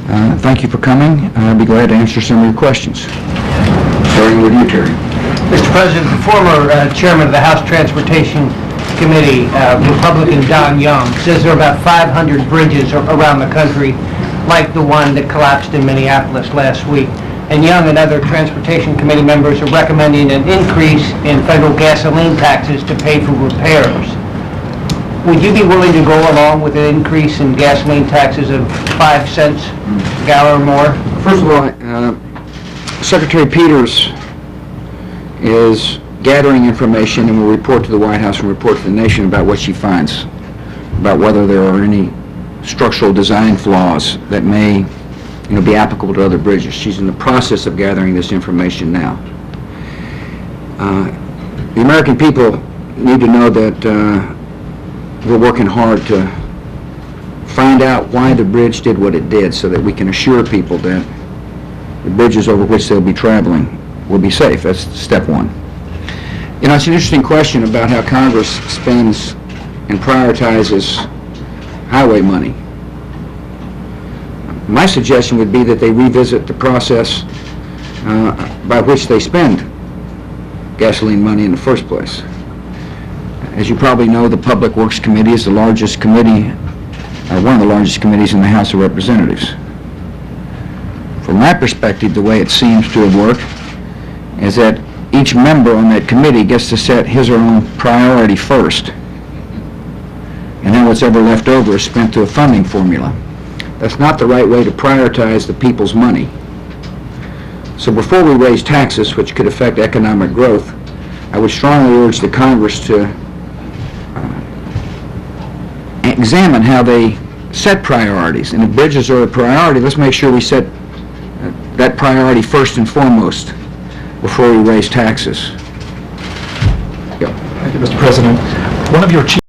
Thank you for coming. I'll be glad to answer some of your questions. Starting with you, Terry. Mr. President, the former chairman of the House Transportation Committee, Republican Don Young, says there are about 500 bridges around the country like the one that collapsed in Minneapolis last week. And Young and other Transportation Committee members are recommending an increase in federal gasoline taxes to pay for repairs. Would you be willing to go along with an increase in gasoline taxes of 5 cents a gallon or more? First of all, Secretary Peters is gathering information and will report to the White House and report to the nation about what she finds, about whether there are any structural design flaws that may be applicable to other bridges. She's in the process of gathering this information now. The American people need to know that we're working hard to find out why the bridge did what it did so that we can assure people that the bridges over which they'll be traveling will be safe. That's step one. It's an interesting question about how Congress spends and prioritizes highway money. My suggestion would be that they revisit the process by which they spend gasoline money in the first place. As you probably know, the Public Works Committee is the largest committee, one of the largest committees in the House of Representatives. From my perspective, the way it seems to have worked is that each member on that committee gets to set his or her own priority first, and then what's ever left over is spent to a funding formula. That's not the right way to prioritize the people's money. So before we raise taxes, which could affect economic growth, I would strongly urge the Congress to examine how they set priorities. And if bridges are a priority, let's make sure we set that priority first and foremost before we raise taxes. Thank you, Mr. President. One of your chief